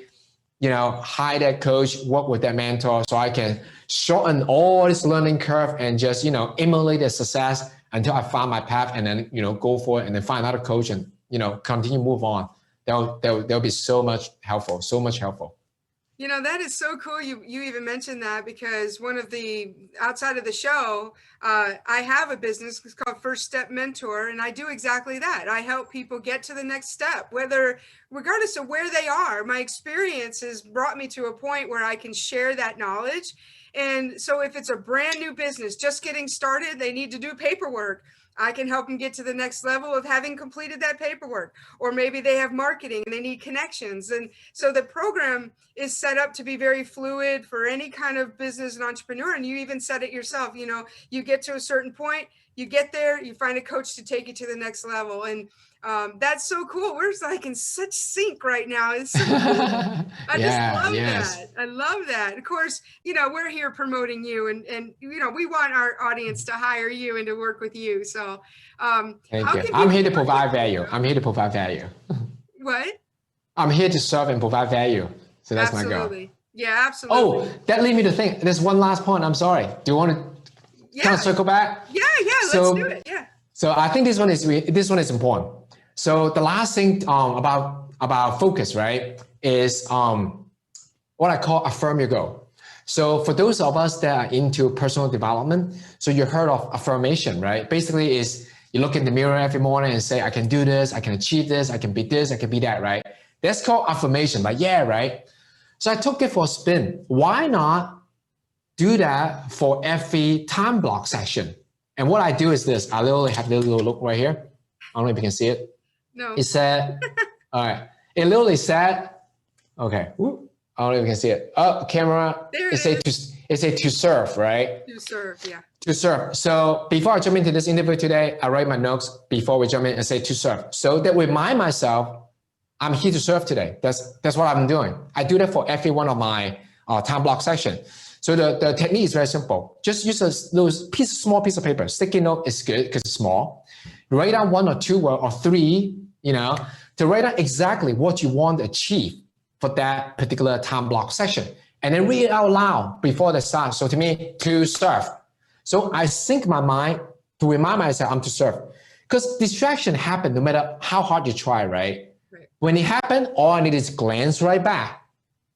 hire that coach, work with that mentor so I can shorten all this learning curve and just, emulate the success until I find my path and then, go for it and then find another coach and, continue move on. That'll be so much helpful. That is so cool. You even mentioned that because outside of the show, I have a business. It's called First Step Mentor, and I do exactly that. I help people get to the next step, regardless of where they are. My experience has brought me to a point where I can share that knowledge. And so if it's a brand new business, just getting started, they need to do paperwork. I can help them get to the next level of having completed that paperwork. Or maybe they have marketing and they need connections. And so the program is set up to be very fluid for any kind of business and entrepreneur. And you even said it yourself, you get to a certain point, you get there, you find a coach to take you to the next level. And that's so cool. We're like in such sync right now. It's so cool. I just love that. I love that. Of course, we're here promoting you and we want our audience to hire you and to work with you. So thank you. I'm here to provide value. What? I'm here to serve and provide value. So that's my goal. Yeah, absolutely. Oh, that leads me to think. There's one last point. I'm sorry. Do you want to kind of circle back? Yeah. Let's do it. Yeah. So I think this one is important. So the last thing about focus, right, is what I call affirm your goal. So for those of us that are into personal development, so you heard of affirmation, right? Basically is you look in the mirror every morning and say, I can do this, I can achieve this, I can be this, I can be that, right? That's called affirmation, like, yeah, right? So I took it for a spin. Why not do that for every time block session? And what I do is this. I literally have this little look right here. I don't know if you can see it. No. It said, all right. It literally said, okay. Whoop, I don't know if you can see it. Oh, camera. There it said to serve, right? To serve, yeah. To serve. So before I jump into this interview today, I write my notes before we jump in and say to serve. So that remind myself, I'm here to serve today. That's what I'm doing. I do that for every one of my time block session. So the technique is very simple. Just use those small piece of paper. Sticky note is good because it's small. Write down 1 or 2 or 3, to write down exactly what you want to achieve for that particular time block session. And then read it out loud before the start. So to me, to serve. So I sync my mind to remind myself I'm to serve. Because distraction happen no matter how hard you try, right? When it happens, all I need is glance right back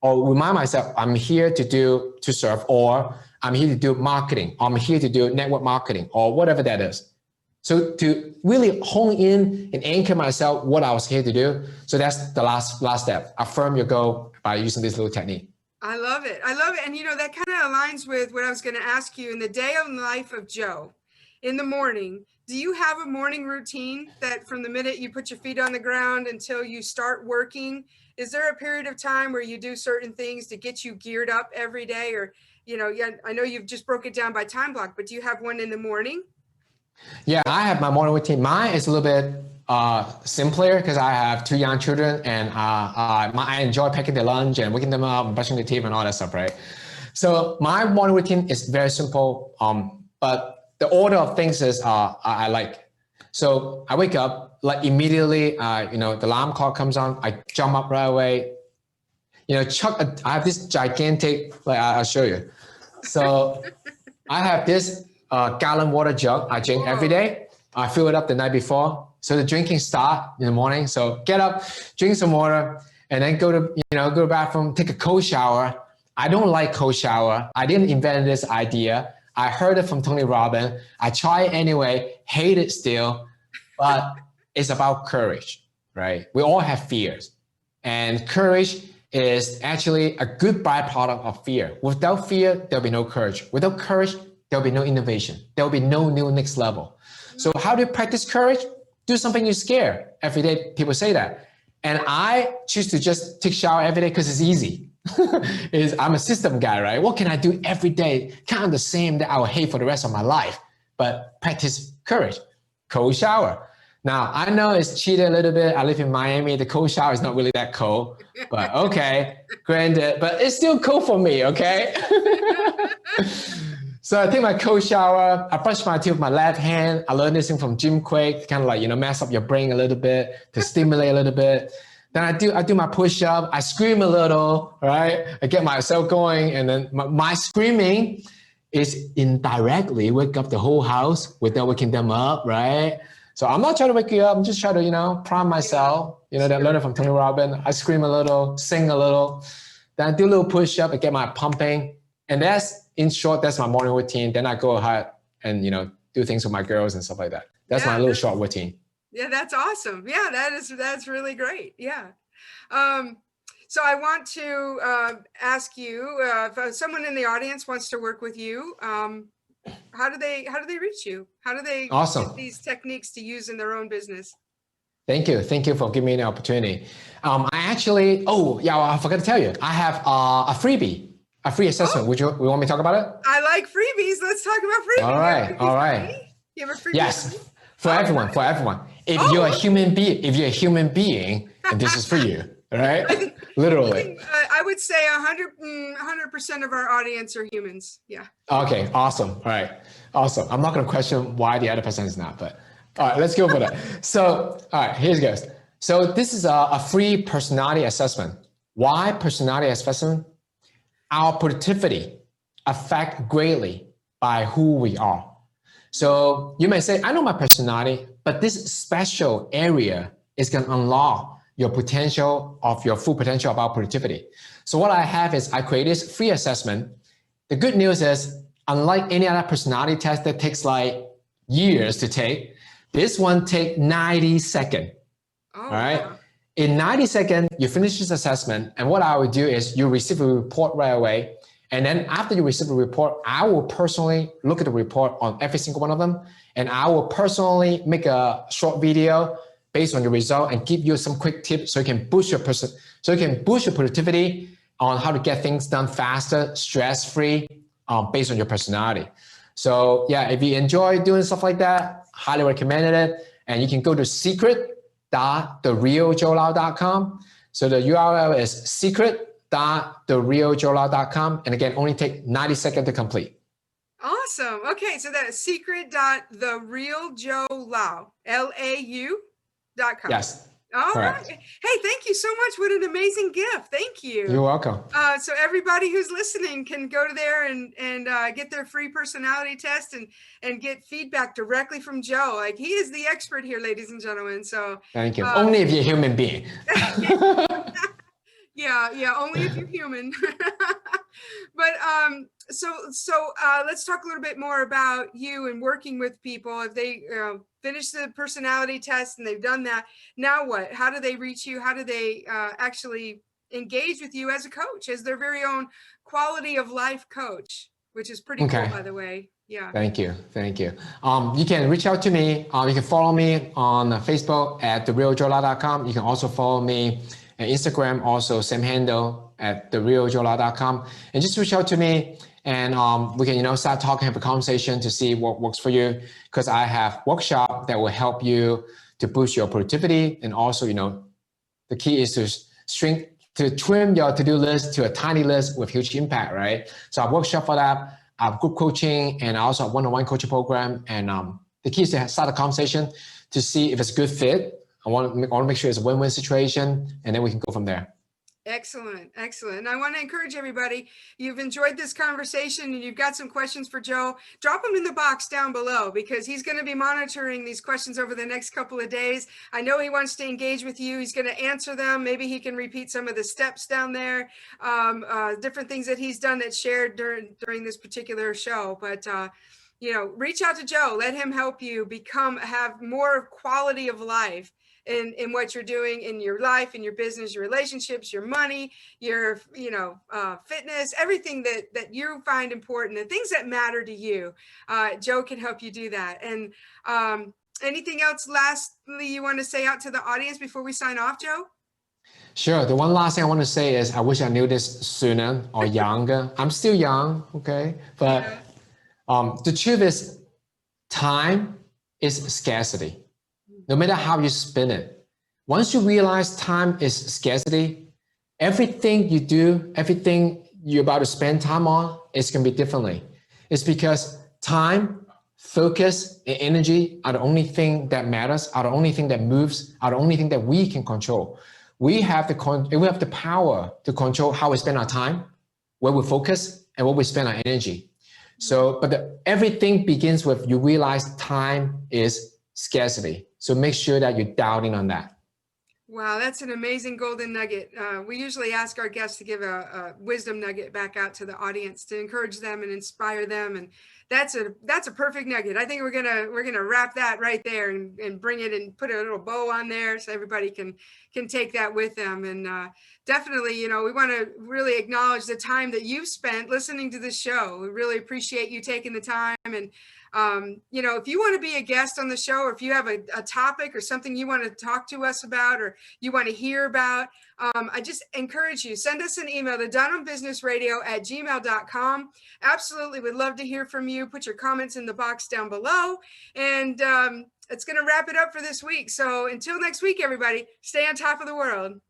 or remind myself I'm here to serve, or I'm here to do marketing, or I'm here to do network marketing, or whatever that is. So to really hone in and anchor myself what I was here to do. So that's the last step. Affirm your goal by using this little technique. I love it. And that kind of aligns with what I was going to ask you. In the day of life of Joe, in the morning, do you have a morning routine that from the minute you put your feet on the ground until you start working, is there a period of time where you do certain things to get you geared up every day? Or, I know you've just broke it down by time block, but do you have one in the morning? Yeah, I have my morning routine. Mine is a little bit simpler because I have 2 young children and I enjoy packing their lunch and waking them up and brushing their teeth and all that stuff, right? So my morning routine is very simple, but the order of things is I like. So I wake up, like immediately, the alarm clock comes on, I jump up right away. I have this gigantic, I'll show you. So I have this gallon water jug I drink every day. I fill it up the night before. So the drinking start in the morning. So get up, drink some water, and then go to the bathroom, take a cold shower. I don't like cold shower. I didn't invent this idea. I heard it from Tony Robbins. I try it anyway, hate it still, but it's about courage, right? We all have fears, and courage is actually a good byproduct of fear. Without fear, there'll be no courage. Without courage, there'll be no innovation. There'll be no new next level. So how do you practice courage? Do something you're scared. Every day, people say that. And I choose to just take a shower every day because it's easy. is I'm a system guy, right? What can I do every day, kind of the same that I will hate for the rest of my life, but practice courage, cold shower. Now, I know it's cheated a little bit. I live in Miami. The cold shower is not really that cold, but okay, granted, but it's still cold for me, okay? So I take my cold shower, I brush my teeth with my left hand. I learned this thing from Jim Kwik, kind of like, mess up your brain a little bit, to stimulate a little bit. Then I do my push-up, I scream a little, right? I get myself going, and then my screaming is indirectly wake up the whole house without waking them up, right? So I'm not trying to wake you up, I'm just trying to, prime myself. That I learned it from Tony Robbins. I scream a little, sing a little, then I do a little push-up, I get my pumping, and in short, that's my morning routine. Then I go ahead and, do things with my girls and stuff like that. That's my little short routine. Yeah, that's awesome. Yeah, that's really great. Yeah. So I want to ask you, if someone in the audience wants to work with you, how do they reach you? How do they get these techniques to use in their own business? Thank you. Thank you for giving me the opportunity. I forgot to tell you, I have a freebie. A free assessment. We want me to talk about it? I like freebies. Let's talk about freebies. All right. You have a freebie? Yes. For everyone. If you're a human being, and this is for you. All right? Literally. I would say 100% of our audience are humans. Yeah. Okay. Awesome. All right. Awesome. I'm not going to question why the other person is not, but all right, let's go for that. So, all right, here it goes. So this is a free personality assessment. Why personality assessment? Our productivity affect greatly by who we are. So you may say, I know my personality, but this special area is going to unlock your potential of your full potential about productivity. So what I have is I create this free assessment. The good news is, unlike any other personality test that takes like years to take, this one takes 90 seconds. All right. Wow. In 90 seconds, you finish this assessment, and what I will do is you receive a report right away. And then after you receive a report, I will personally look at the report on every single one of them, and I will personally make a short video based on the result and give you some quick tips so you can boost your productivity on how to get things done faster, stress-free, based on your personality. So yeah, if you enjoy doing stuff like that, highly recommended it. And you can go to secret.therealjoelau.com. So the URL is secret.therealjoelau.com. And again, only take 90 seconds to complete. Awesome. Okay, so that is secret.therealjoelau, LAU.com. Yes. All right. Hey, thank you so much. What an amazing gift. Thank you. You're welcome. So everybody who's listening can go to there and get their free personality test and get feedback directly from Joe. Like, he is the expert here, ladies and gentlemen. So thank you. Only if you're a human being. Yeah, only if you're human. But so let's talk a little bit more about you and working with people. If they finish the personality test and they've done that, now what? How do they reach you? How do they actually engage with you as a coach, as their very own quality of life coach, which is pretty cool, by the way. Yeah. Thank you. You can reach out to me. You can follow me on Facebook at therealjoelau.com. You can also follow me on Instagram, also same handle at therealjoelau.com. And just reach out to me, and we can start talking, have a conversation to see what works for you. Because I have workshop that will help you to boost your productivity, and also the key is to trim your to-do list to a tiny list with huge impact, right? So I have workshop for that. I have group coaching, and I also have one-on-one coaching program. And the key is to start a conversation to see if it's a good fit. I want to make sure it's a win-win situation, and then we can go from there. Excellent. And I want to encourage everybody, you've enjoyed this conversation and you've got some questions for Joe, drop them in the box down below, because he's going to be monitoring these questions over the next couple of days. I know he wants to engage with you. He's going to answer them. Maybe he can repeat some of the steps down there, different things that he's done that's shared during this particular show. But reach out to Joe, let him help you have more quality of life in what you're doing in your life, in your business, your relationships, your money, your fitness, everything that you find important, the things that matter to you. Joe can help you do that. And anything else lastly you want to say out to the audience before we sign off, Joe? Sure. The one last thing I want to say is I wish I knew this sooner or younger. I'm still young, okay? But the truth is time is scarcity. No matter how you spin it. Once you realize time is scarcity, everything you do, everything you're about to spend time on, it's going to be differently. It's because time, focus, and energy are the only thing that matters, are the only thing that moves, are the only thing that we can control. We have the power to control how we spend our time, where we focus, and where we spend our energy. So, but everything begins with you realize time is scarcity. So make sure that you're dialed in on that. Wow, that's an amazing golden nugget. We usually ask our guests to give a wisdom nugget back out to the audience to encourage them and inspire them. And that's a perfect nugget. I think we're gonna wrap that right there and bring it and put a little bow on there so everybody can take that with them. And definitely, we want to really acknowledge the time that you've spent listening to the show. We really appreciate you taking the time. And if you want to be a guest on the show, or if you have a topic or something you want to talk to us about, or you want to hear about, I just encourage you, send us an email to DunhamBusinessRadio@gmail.com. Absolutely would love to hear from you. Put your comments in the box down below. And it's going to wrap it up for this week. So until next week, everybody, stay on top of the world.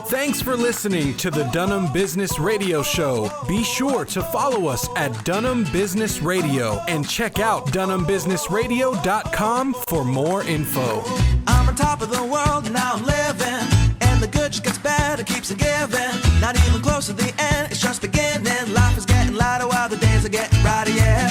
Thanks for listening to the Dunham Business Radio Show. Be sure to follow us at Dunham Business Radio and check out DunhamBusinessRadio.com for more info. I'm on top of the world and now I'm living, and the good just gets better, keeps on giving. Not even close to the end, it's just beginning. Life is getting lighter while the days are getting brighter, yeah.